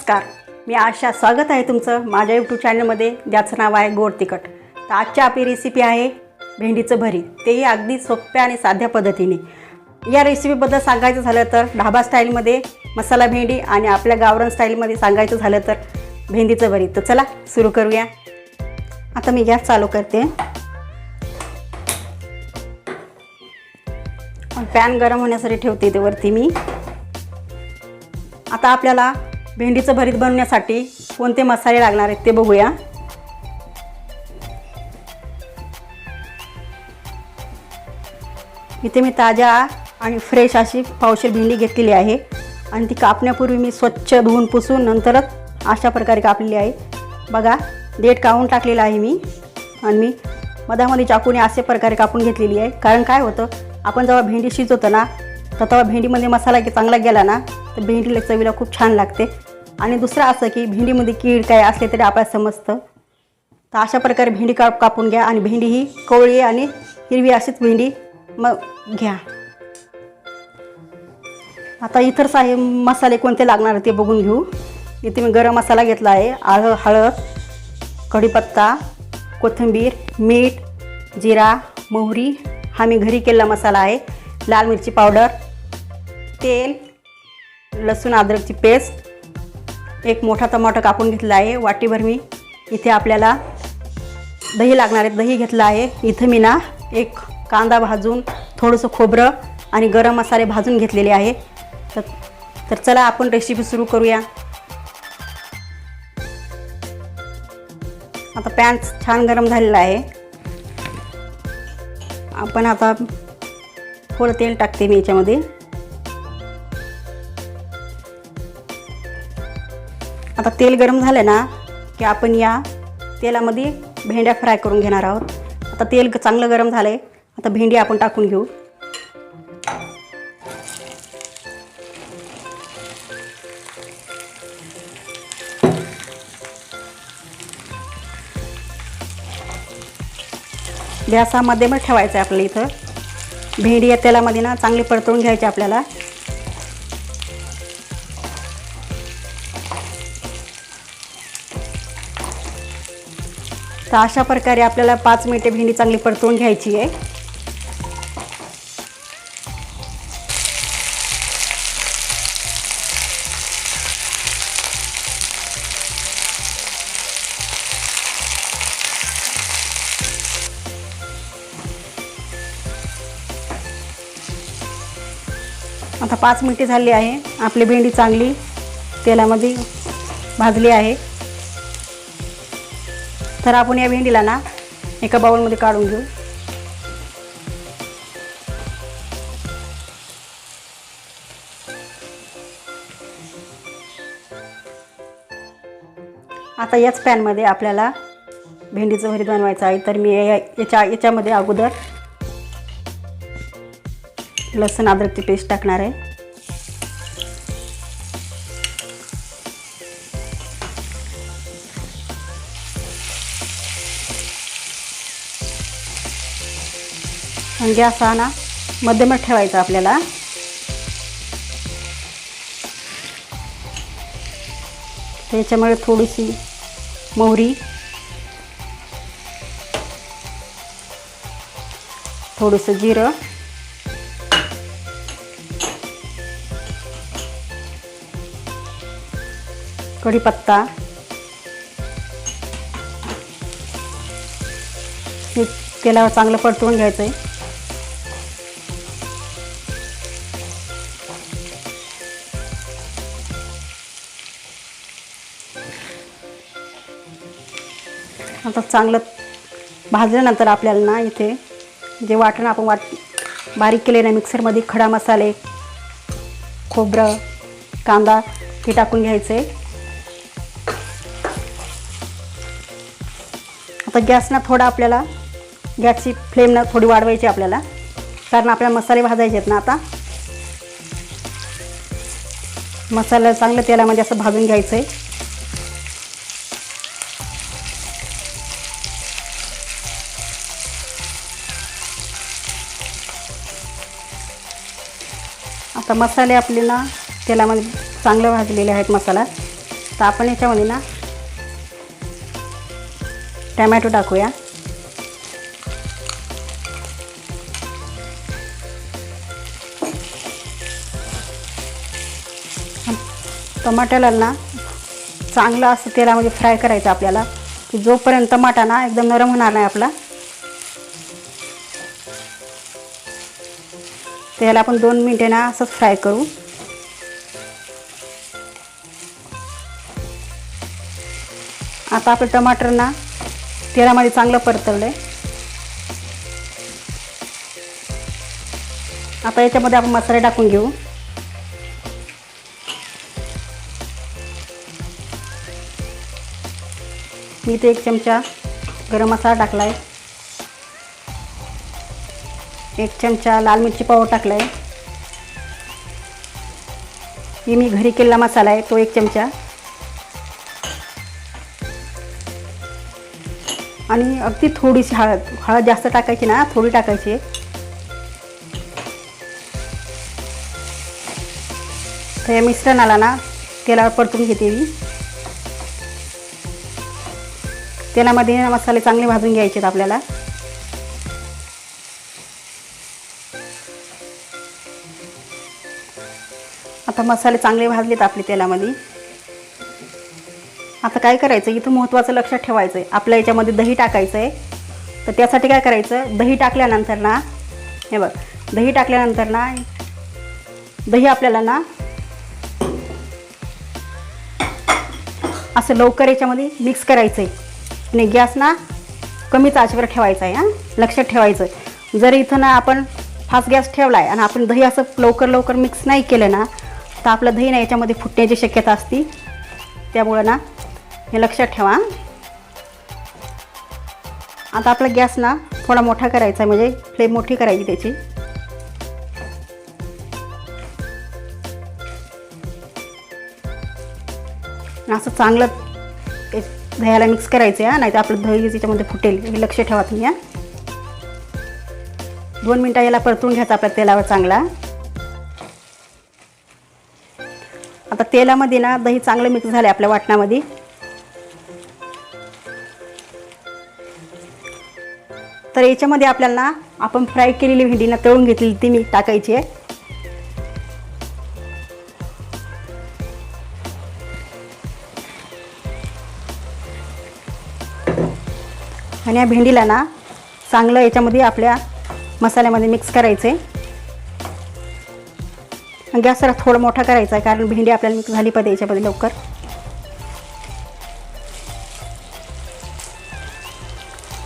नमस्कार, मी आशा स्वागत आहे तुमचं माझ्या यूट्यूब चॅनलमध्ये ज्याचं नाव आहे गोड तिखट। तर आजची आपली रेसिपी आहे भेंडीचं भरीत, तेही अगदी सोप्या आणि साध्या पद्धतीने। या रेसिपीबद्दल सांगायचं झालं तर ढाबा स्टाईलमध्ये मसाला भेंडी आणि आपल्या गावरान स्टाईलमध्ये सांगायचं झालं तर भेंडीचं भरीत। तर चला सुरू करूया। आता मी गॅस चालू करते, पॅन गरम होण्यासाठी ठेवते ते वरती मी। आता आपल्याला भेंडीचं भरीत बनवण्यासाठी कोणते मसाले लागणार आहेत ते बघूया। इथे मी ताजा आणि फ्रेश अशी पावशेर भेंडी घेतलेली आहे आणि ती कापण्यापूर्वी मी स्वच्छ धुवून पुसून नंतरच अशा प्रकारे कापलेली आहे। बघा, देठ काढून टाकलेला आहे मी आणि मी मधामध्ये चाकूने अशा प्रकारे कापून घेतलेली आहे। कारण काय होतं, आपण जेव्हा भेंडी शिजवतो ना तर तेव्हा भेंडीमध्ये मसाला चांगला गेला ना तर भेंडीला चवीला खूप छान लागते। आणि दुसरं असं की भेंडीमध्ये कीड काय असले तरी आपल्याला समजतं। तर अशा प्रकारे भेंडी कापून घ्या आणि भेंडी ही कोवळी आणि हिरवी अशीच भेंडी मग घ्या। आता इतर मसाले कोणते लागणार ते बघून घेऊ। इथे मी गरम मसाला घेतला आहे, हळद, कढीपत्ता, कोथिंबीर, मीठ, जिरा, मोहरी, हा मी घरी केलेला मसाला आहे, लाल मिरची पावडर, तेल, लसूण अद्रकची पेस्ट, एक मोठा टमाटर कापून घेतला आहे वाटीभर मी। इथे आपल्याला दही लागणार आहे, दही घेतला आहे। इथे मी ना एक कांदा भाजून थोडंसं खोबरं आणि गरम मसाले भाजून घेतलेले आहे। तर चला आपण रेसिपी सुरू करूया। आता पॅन छान गरम झालेला आहे, आपण आता थोडं तेल टाकते मी याच्यामध्ये। आता तेल गरम झालं ना की आपण या तेलामध्ये भेंड्या फ्राय करून घेणार आहोत। आता तेल चांगलं गरम झालं आहे, आता भेंडी आपण टाकून घेऊ। गॅस मध्यम ठेवायचा आहे आपल्याला। इथं भेंडी या तेलामध्ये ना चांगली परतवून घ्यायची आपल्याला। तर अशा प्रकारे आपल्याला 5 मिनिटे भेंडी चांगली परतवून घ्यायची आहे। आता 5 मिनिटे झाली आहे, आपली भेंडी चांगली तेलामध्ये भाजली आहे। तर आपण या भेंडीला ना एका बाउलमध्ये काढून घेऊ। आता याच पॅनमध्ये आपल्याला भेंडीचं भरीत बनवायचं आहे। तर मी याच्यामध्ये अगोदर लसूण अद्रकची पेस्ट टाकणार आहे। गॅस हा ना मध्यमच ठेवायचा आपल्याला। त्याच्यामुळे थोडीशी मोहरी, थोडंसं जिरं, कढीपत्ता, हे तेलावर चांगलं परतवून घ्यायचं आहे। आता चांगलं भाजल्यानंतर आपल्याला ना इथे जे वाटण आपण बारीक केले ना मिक्सरमध्ये, खडा मसाले, खोबरं, कांदा हे टाकून घ्यायचे। आता गॅस ना थोडा आपल्याला गॅसची फ्लेम ना थोडी वाढवायची आपल्याला, कारण आपल्याला मसाले भाजायचे आहेत ना। आता मसाला चांगलं तेलामध्ये असं भाजून घ्यायचं आहे। आता मसाले आपले ना तेलामध्ये चांगले भाजलेले आहेत मसाला। तर आपण याच्यामध्ये ना टमॅटो टाकूया. टमाट्याला ना चांगलं असं तेलामध्ये फ्राय करायचं आपल्याला, की जोपर्यंत टमाटा ना एकदम नरम होणार नाही आपला. त्याला आपण 2 मिनिटे ना असंच फ्राय करू. आता आपलं टमाटर ना तेलामध्ये चांगलं परतवलं आहे. आता याच्यामध्ये आपण मसाले टाकून घेऊ. मी इथे 1 चमचा गरम मसाला टाकला आहे, 1 चमचा लाल मिरची पावडर टाकला आहे. ही मी घरी केलेला मसाला आहे तो 1 चमचा. आणि अगदी थोडीशी हळद जास्त टाकायची ना, थोडी टाकायची. तर या मिश्रणाला ना तेलावर परतून घेते मी. तेलामध्ये मसाले चांगले भाजून घ्यायचे आहेत आपल्याला. आता मसाले चांगले भाजलेत आपले तेलामध्ये. आता काय करायचं, इथं महत्त्वाचं लक्षात ठेवायचं आहे, आपल्या याच्यामध्ये दही टाकायचं आहे. तर त्यासाठी काय करायचं, दही टाकल्यानंतर ना, हे बघ, दही टाकल्यानंतर ना दही आपल्याला ना असं लवकर याच्यामध्ये मिक्स करायचं आहे. आणि गॅस ना कमीच आचेवर ठेवायचा आहे. हां, लक्षात ठेवायचं. जर इथं ना आपण फास्ट गॅस ठेवला आहे आणि आपण दही असं लवकर मिक्स नाही केलं ना, तर आपलं दही ना याच्यामध्ये फुटण्याची शक्यता असते. त्यामुळं ना हे लक्षात ठेवा. आता आपला गॅस ना थोडा मोठा करायचा आहे, म्हणजे फ्लेम मोठी करायची त्याची. असं चांगलं दह्याला मिक्स करायचं आहे. नाही तर आपलं दही त्याच्यामध्ये फुटेल, हे लक्ष ठेवा तुम्ही. 2 मिनटं याला परतून घ्यायचं आपल्या तेलावर चांगला. आता तेलामध्ये ना दही चांगलं मिक्स झालं आपल्या वाटणामध्ये. तर याच्यामध्ये आपल्याला ना आपण फ्राय केलेली भेंडी ना तळून घेतलेली ती मी टाकायची आहे. आणि या भेंडीला ना चांगलं याच्यामध्ये आपल्या मसाल्यामध्ये मिक्स करायचं आहे. आणि गॅस जरा थोडा मोठा करायचा आहे, कारण भेंडी आपल्याला मिक्स झाली पाहिजे याच्यामध्ये लवकर.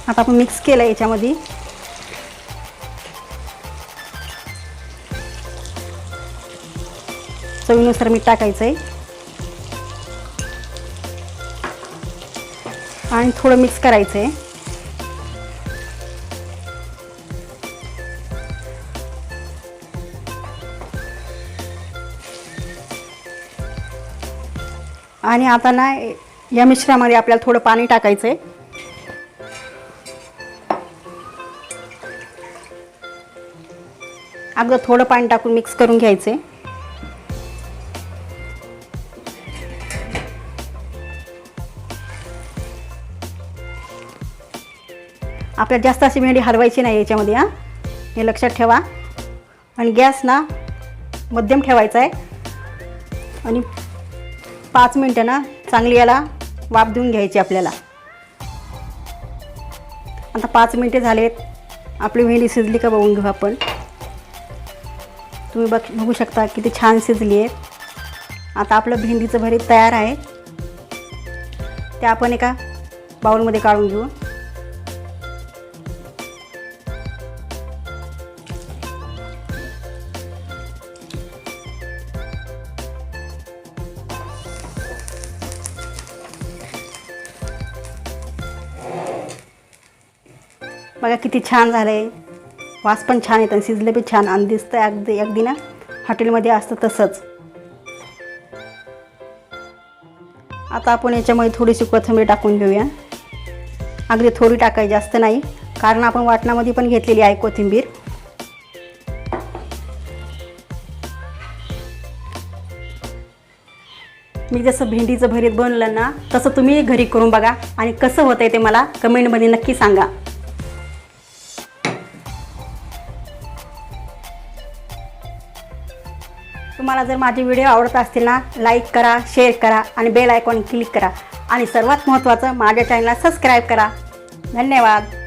आता आपण मिक्स केलं याच्यामध्ये. चवीनुसार मीठ टाकायचं आहे आणि थोडं मिक्स करायचं आहे. आणि आता ना या मिश्रणामध्ये आपल्याला थोडं पाणी टाकायचं आहे. अगदी थोडं पाणी टाकून मिक्स करून घ्यायचं आहे. आपल्याला जास्त अशी भेंडी हलवायची नाही याच्यामध्ये. हां, हे लक्षात ठेवा. आणि गॅस ना मध्यम ठेवायचा आहे. आणि 5 मिनटं ना चांगली याला वाफ देऊन घ्यायची आपल्याला. आता 5 मिनटे झालेत. आपली भेंडी शिजली का बघून घेऊ आपण. तुम्ही बघू शकता किती छान शिजली आहे. आता आपलं भेंडीचं भरीत तयार आहे. ते आपण एका बाउलमध्ये काढून घेऊ. बघा किती छान झालं आहे. वास पण छान येतं आणि शिजले पण छान आणि दिसतं अगदी ना हॉटेलमध्ये असतं तसंच. आता आपण याच्यामध्ये थोडीशी कोथिंबीर टाकून घेऊया. अगदी थोडी टाकायची, जास्त नाही, कारण आपण वाटणामध्ये पण घेतलेली आहे कोथिंबीर. मी जसं भेंडीचं भरीत बनवलं ना तसं तुम्ही घरी करून बघा आणि कसं होतंय ते मला कमेंटमध्ये नक्की सांगा. तुम्हाला जर माझे व्हिडिओ आवडत असतील ना लाईक करा, शेअर करा आणि बेल आयकॉन क्लिक करा आणि सर्वात महत्त्वाचं माझ्या चॅनलला सबस्क्राईब करा. धन्यवाद.